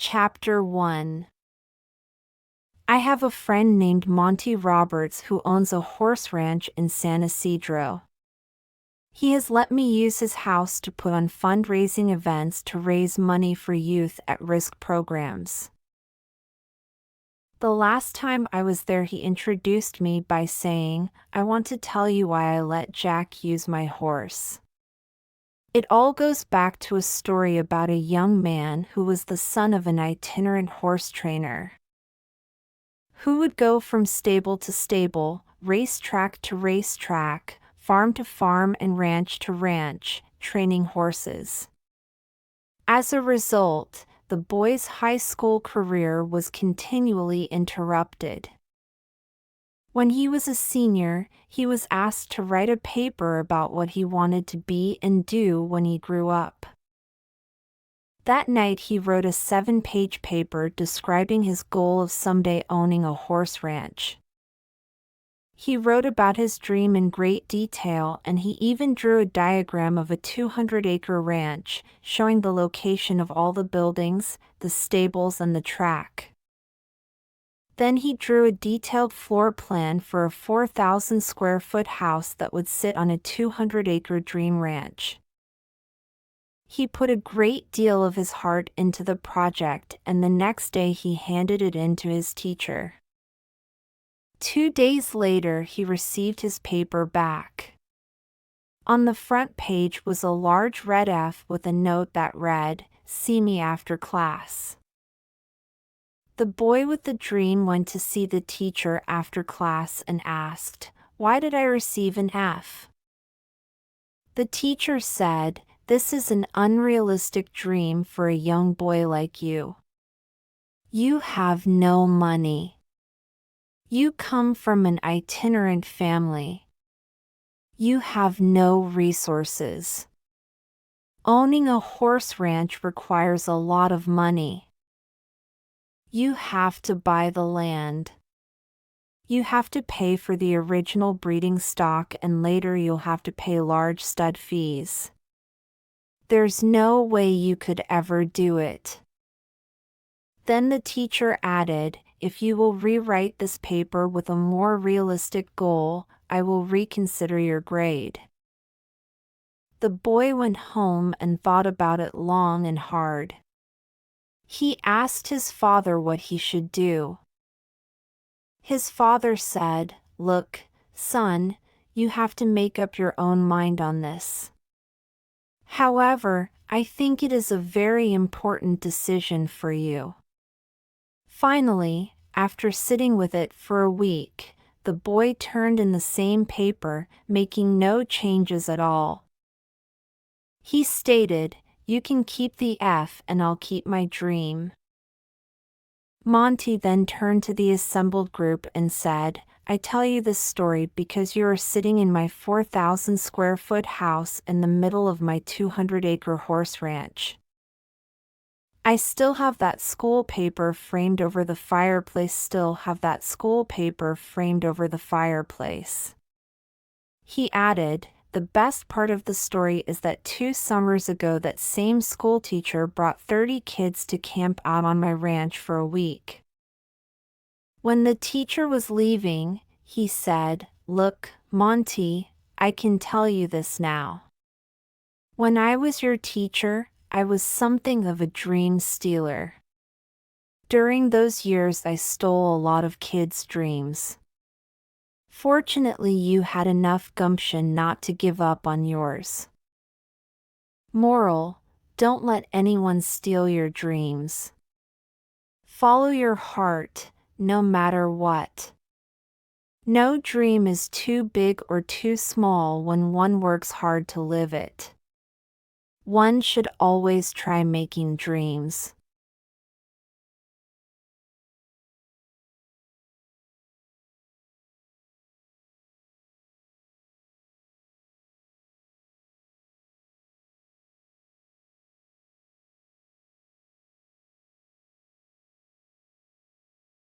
Chapter 1. I have a friend named Monty Roberts who owns a horse ranch in San Isidro. He has let me use his house to put on fundraising events to raise money for youth at risk programs. The last time I was there, he introduced me by saying, "I want to tell you why I let Jack use my horse." It all goes back to a story about a young man who was the son of an itinerant horse trainer, who would go from stable to stable, racetrack to racetrack, farm to farm and ranch to ranch, training horses. As a result, the boy's high school career was continually interrupted. When he was a senior, he was asked to write a paper about what he wanted to be and do when he grew up. That night he wrote a 7-page paper describing his goal of someday owning a horse ranch. He wrote about his dream in great detail, and he even drew a diagram of a 200-acre ranch, showing the location of all the buildings, the stables, and the track. Then he drew a detailed floor plan for a 4,000-square-foot house that would sit on a 200-acre dream ranch. He put a great deal of his heart into the project, and the next day he handed it in to his teacher. 2 days later, he received his paper back. On the front page was a large red F with a note that read, "See me after class." The boy with the dream went to see the teacher after class and asked, "Why did I receive an F?" The teacher said, "This is an unrealistic dream for a young boy like you. You have no money. You come from an itinerant family. You have no resources. Owning a horse ranch requires a lot of money. You have to buy the land. You have to pay for the original breeding stock, and later you'll have to pay large stud fees. There's no way you could ever do it." Then the teacher added, "If you will rewrite this paper with a more realistic goal, I will reconsider your grade." The boy went home and thought about it long and hard. He asked his father what he should do. His father said, "Look, son, you have to make up your own mind on this. However, I think it is a very important decision for you." Finally, after sitting with it for a week, the boy turned in the same paper, making no changes at all. He stated, "You can keep the F and I'll keep my dream." Monty then turned to the assembled group and said, "I tell you this story because you are sitting in my 4,000-square-foot house in the middle of my 200-acre horse ranch. I still have that school paper framed over the fireplace. He added, "The best part of the story is that 2 summers ago that same school teacher brought 30 kids to camp out on my ranch for a week. When the teacher was leaving, he said, 'Look, Monty, I can tell you this now. When I was your teacher, I was something of a dream stealer. During those years I stole a lot of kids' dreams. Fortunately, you had enough gumption not to give up on yours. Moral: don't let anyone steal your dreams. Follow your heart, no matter what. No dream is too big or too small when one works hard to live it. One should always try making dreams